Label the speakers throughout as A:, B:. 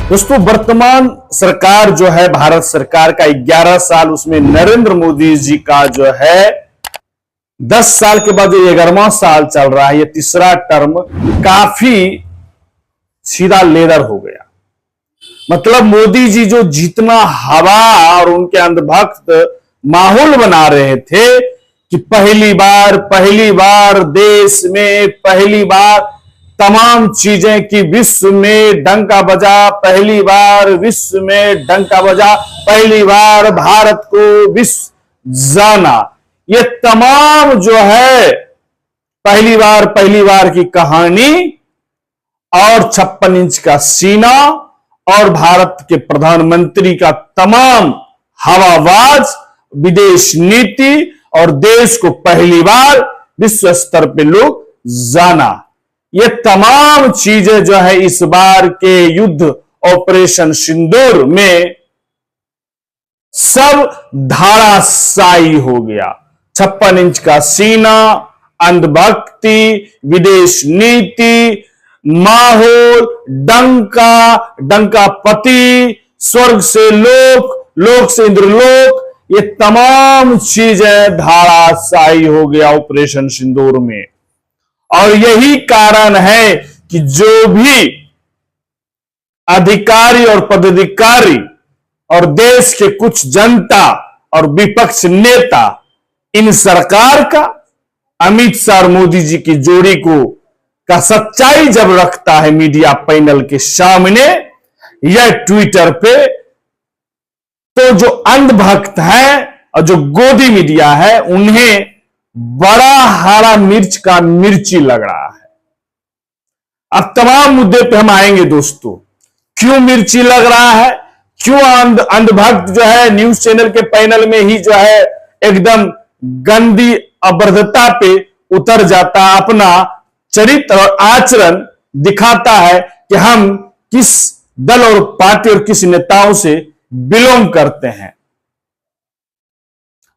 A: दोस्तों, वर्तमान सरकार जो है भारत सरकार का 11 साल, उसमें नरेंद्र मोदी जी का जो है 10 साल के बाद 11वां साल चल रहा है। ये तीसरा टर्म काफी सीधा लेदर हो गया। मतलब मोदी जी जो जितना हवा और उनके अंधभक्त माहौल बना रहे थे कि पहली बार देश में पहली बार तमाम चीजें कि विश्व में डंका बजा, पहली बार विश्व में डंका बजा, पहली बार भारत को विश्व जाना, ये तमाम जो है पहली बार की कहानी और 56 इंच का सीना और भारत के प्रधानमंत्री का तमाम हवाबाज विदेश नीति और देश को पहली बार विश्व स्तर पे लोग जाना, ये तमाम चीजें जो है इस बार के युद्ध ऑपरेशन सिंदूर में सब धाराशायी हो गया। 56 इंच का सीना, अंधभक्ति, विदेश नीति, माहौल, डंका पति, स्वर्ग से लोक, लोक से इंद्रलोक, ये तमाम चीजें धाराशायी हो गया ऑपरेशन सिंदूर में। और यही कारण है कि जो भी अधिकारी और पदाधिकारी और देश के कुछ जनता और विपक्ष नेता इन सरकार का, अमित शाह और मोदी जी की जोड़ी को का सच्चाई जब रखता है मीडिया पैनल के सामने या ट्विटर पे, तो जो अंधभक्त है और जो गोदी मीडिया है उन्हें बड़ा हरा मिर्च का मिर्ची लग रहा है। अब तमाम मुद्दे पे हम आएंगे दोस्तों, क्यों मिर्ची लग रहा है, क्यों अंधभक्त जो है न्यूज चैनल के पैनल में ही जो है एकदम गंदी अभद्रता पे उतर जाता, अपना चरित्र और आचरण दिखाता है कि हम किस दल और पार्टी और किस नेताओं से बिलोंग करते हैं।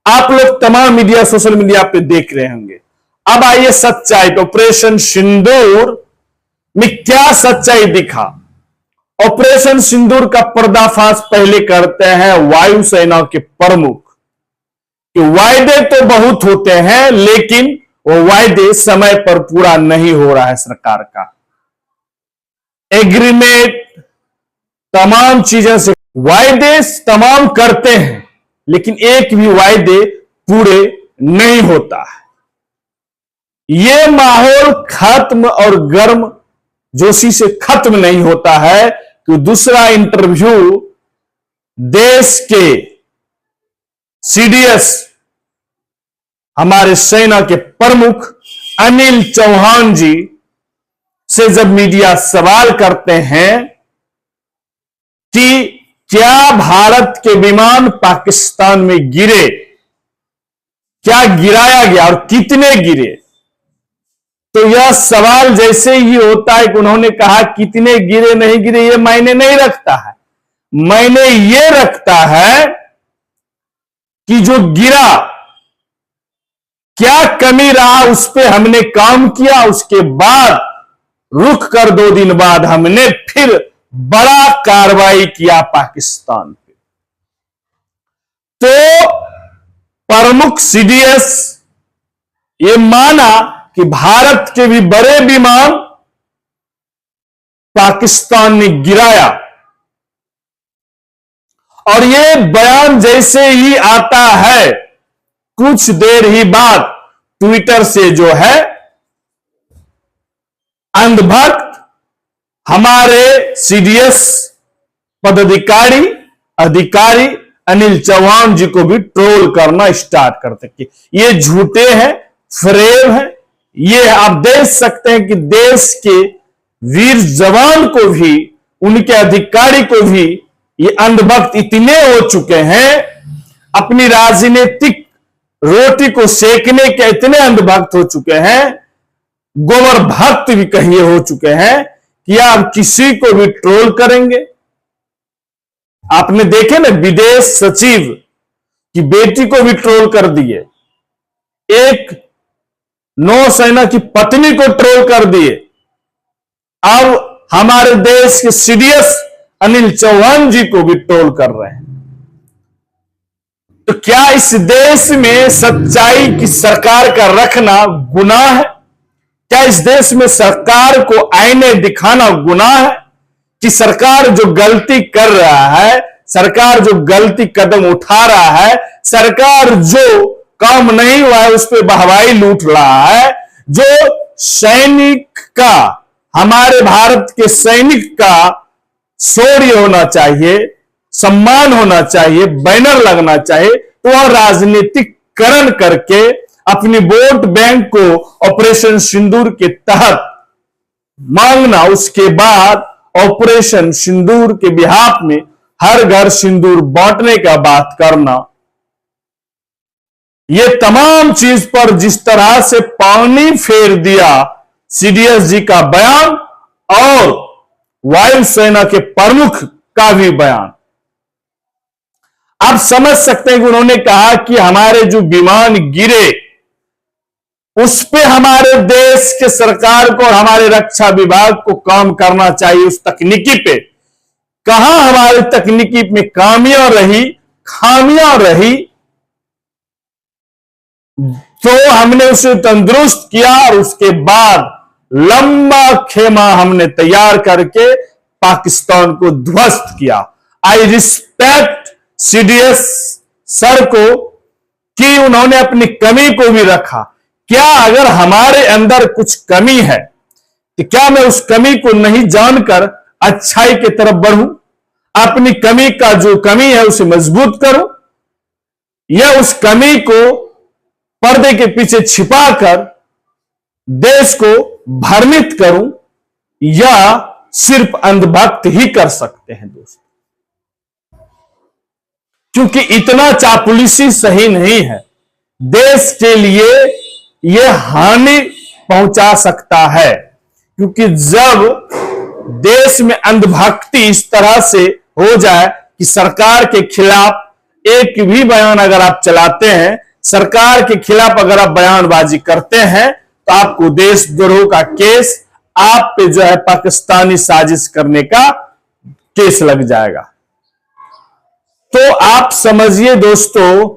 A: आप लोग तमाम मीडिया, सोशल मीडिया पे देख रहे होंगे। अब आइए सच्चाई पे। ऑपरेशन सिंदूर में क्या सच्चाई दिखा? ऑपरेशन सिंदूर का पर्दाफाश पहले करते हैं वायुसेना के प्रमुख कि वायदे तो बहुत होते हैं लेकिन वो वायदे समय पर पूरा नहीं हो रहा है। सरकार का एग्रीमेंट, तमाम चीजें से वायदे तमाम करते हैं लेकिन एक भी वायदे पूरे नहीं होता है। ये माहौल खत्म और गर्म जोशी से खत्म नहीं होता है कि दूसरा इंटरव्यू देश के सीडीएस हमारे सेना के प्रमुख अनिल चौहान जी से जब मीडिया सवाल करते हैं कि क्या भारत के विमान पाकिस्तान में गिरे, क्या गिराया गया और कितने गिरे, तो यह सवाल जैसे ही होता है कि उन्होंने कहा कितने गिरे नहीं गिरे ये मायने नहीं रखता है, मायने ये रखता है कि जो गिरा क्या कमी रहा, उस पर हमने काम किया, उसके बाद रुक कर 2 दिन बाद हमने फिर बड़ा कार्रवाई किया पाकिस्तान पे। तो प्रमुख सीडीएस ये माना कि भारत के भी बड़े विमान पाकिस्तान ने गिराया और ये बयान जैसे ही आता है कुछ देर ही बाद ट्विटर से जो है अंधभक्त हमारे सीडीएस अधिकारी अनिल चौहान जी को भी ट्रोल करना स्टार्ट करते कि ये झूठे हैं, फ्रेब हैं। ये आप देख सकते हैं कि देश के वीर जवान को भी, उनके अधिकारी को भी ये अंधभक्त इतने हो चुके हैं, अपनी राजनीतिक रोटी को सेकने के इतने अंधभक्त हो चुके हैं, गोबर भक्त भी कहिए हो चुके हैं कि आप किसी को भी ट्रोल करेंगे। आपने देखे ना, विदेश सचिव की बेटी को भी ट्रोल कर दिए, एक नौसेना की पत्नी को ट्रोल कर दिए। अब हमारे देश के सीडीएस अनिल चौहान जी को भी ट्रोल कर रहे हैं। तो क्या इस देश में सच्चाई की सरकार का रखना गुनाह है? क्या इस देश में सरकार को आईने दिखाना गुनाह है? कि सरकार जो गलती कर रहा है, सरकार जो गलती कदम उठा रहा है, सरकार जो काम नहीं हुआ है उस पर वाहवाही लूट रहा है, जो सैनिक का, हमारे भारत के सैनिक का शौर्य होना चाहिए, सम्मान होना चाहिए, बैनर लगना चाहिए, तो वह राजनीतिकरण करके अपनी वोट बैंक को ऑपरेशन सिंदूर के तहत मांगना, उसके बाद ऑपरेशन सिंदूर के बिहाफ में हर घर सिंदूर बांटने का बात करना, ये तमाम चीज पर जिस तरह से पानी फेर दिया सीडीएस जी का बयान और वायुसेना के प्रमुख का भी बयान, आप समझ सकते हैं कि उन्होंने कहा कि हमारे जो विमान गिरे उस पे हमारे देश के सरकार को और हमारे रक्षा विभाग को काम करना चाहिए, उस तकनीकी पे। कहां हमारी तकनीकी में खामियां रही तो हमने उसे तंदुरुस्त किया और उसके बाद लंबा खेमा हमने तैयार करके पाकिस्तान को ध्वस्त किया। आई रिस्पेक्ट सीडीएस सर को कि उन्होंने अपनी कमी को भी रखा। क्या अगर हमारे अंदर कुछ कमी है तो क्या मैं उस कमी को नहीं जानकर अच्छाई की तरफ बढ़ूं, अपनी कमी का जो कमी है उसे मजबूत करूं, या उस कमी को पर्दे के पीछे छिपाकर देश को भ्रमित करूं, या सिर्फ अंधभक्त ही कर सकते हैं दोस्तों? क्योंकि इतना चापलूसी सही नहीं है, देश के लिए यह हानि पहुंचा सकता है। क्योंकि जब देश में अंधभक्ति इस तरह से हो जाए कि सरकार के खिलाफ एक भी बयान अगर आप चलाते हैं, सरकार के खिलाफ अगर आप बयानबाजी करते हैं, तो आपको देशद्रोह का केस, आप पे जो है पाकिस्तानी साजिश करने का केस लग जाएगा। तो आप समझिए दोस्तों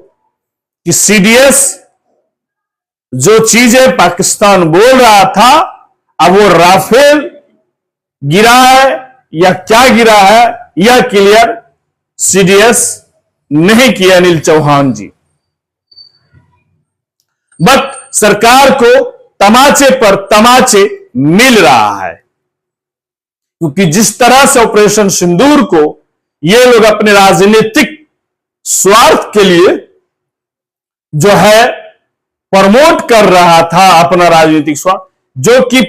A: कि सीडीएस जो चीजें पाकिस्तान बोल रहा था, अब वो राफेल गिरा है या क्या गिरा है, यह क्लियर सीडीएस नहीं किया अनिल चौहान जी। बट सरकार को तमाचे पर तमाचे मिल रहा है, क्योंकि जिस तरह से ऑपरेशन सिंदूर को ये लोग अपने राजनीतिक स्वार्थ के लिए जो है प्रमोट कर रहा था, अपना राजनीतिक स्वार्थ, जो कि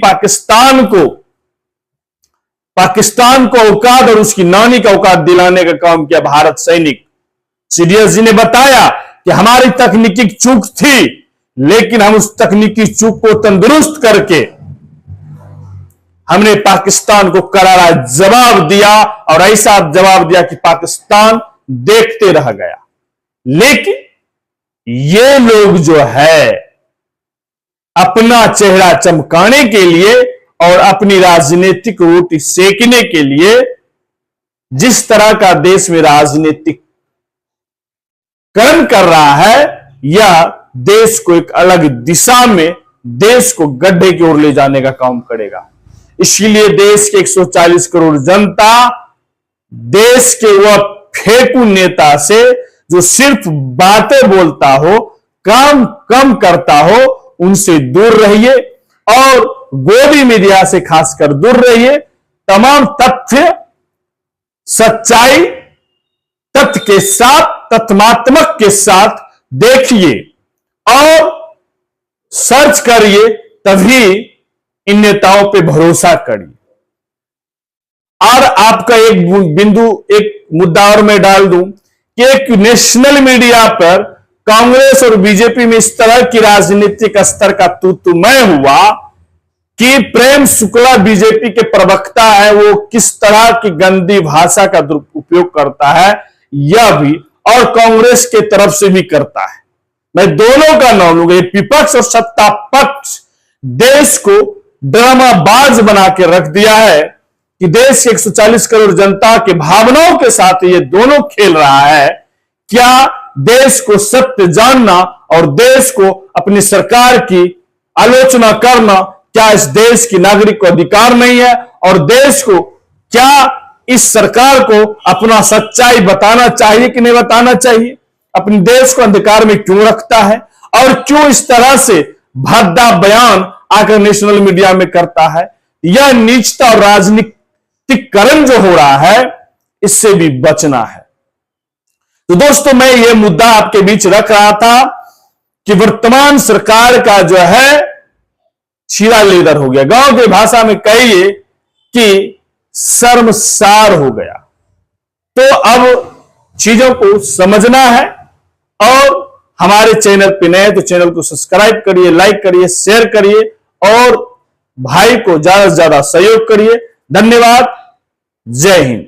A: पाकिस्तान को औकात और उसकी नानी का औकात दिलाने का काम किया भारत सैनिक। सीडीएस जी ने बताया कि हमारी तकनीकी चूक थी, लेकिन हम उस तकनीकी चूक को तंदुरुस्त करके हमने पाकिस्तान को करारा जवाब दिया, और ऐसा जवाब दिया कि पाकिस्तान देखते रह गया। लेकिन ये लोग जो है अपना चेहरा चमकाने के लिए और अपनी राजनीतिक रोटी सेकने के लिए जिस तरह का देश में राजनीतिक करण कर रहा है, यह देश को एक अलग दिशा में, देश को गड्ढे की ओर ले जाने का काम करेगा। इसीलिए देश के 140 करोड़ जनता देश के वह फेंकू नेता से जो सिर्फ बातें बोलता हो, काम कम करता हो, उनसे दूर रहिए, और गोदी मीडिया से खासकर दूर रहिए। तमाम तथ्य सच्चाई तथ्य के साथ, तथ्यात्मक के साथ देखिए और सर्च करिए, तभी इन नेताओं पे भरोसा करिए। और आपका एक बिंदु, एक मुद्दा और मैं डाल दूं कि एक नेशनल मीडिया पर कांग्रेस और बीजेपी में इस तरह की राजनीतिक स्तर का तू-तू-मैं हुआ कि प्रेम शुक्ला बीजेपी के प्रवक्ता है, वो किस तरह की गंदी भाषा का दुरुपयोग करता है, यह भी, और कांग्रेस के तरफ से भी करता है। मैं दोनों का नाम लूंगा, विपक्ष और सत्ता पक्ष देश को ड्रामाबाज बना के रख दिया है कि देश के 140 करोड़ जनता के भावनाओं के साथ ये दोनों खेल रहा है। क्या देश को सत्य जानना और देश को अपनी सरकार की आलोचना करना, क्या इस देश की नागरिक को अधिकार नहीं है? और देश को क्या इस सरकार को अपना सच्चाई बताना चाहिए कि नहीं बताना चाहिए? अपने देश को अंधकार में क्यों रखता है और क्यों इस तरह से भद्दा बयान आकर नेशनल मीडिया में करता है? यह नीचता और राजनीतिकरण जो हो रहा है, इससे भी बचना है। तो दोस्तों, मैं यह मुद्दा आपके बीच रख रहा था कि वर्तमान सरकार का जो है छीरा लेदर हो गया, गांव की भाषा में कहिए कि शर्मसार हो गया। तो अब चीजों को समझना है और हमारे चैनल पे नए तो चैनल को सब्सक्राइब करिए, लाइक करिए, शेयर करिए और भाई को ज्यादा से ज्यादा सहयोग करिए। धन्यवाद। जय हिंद।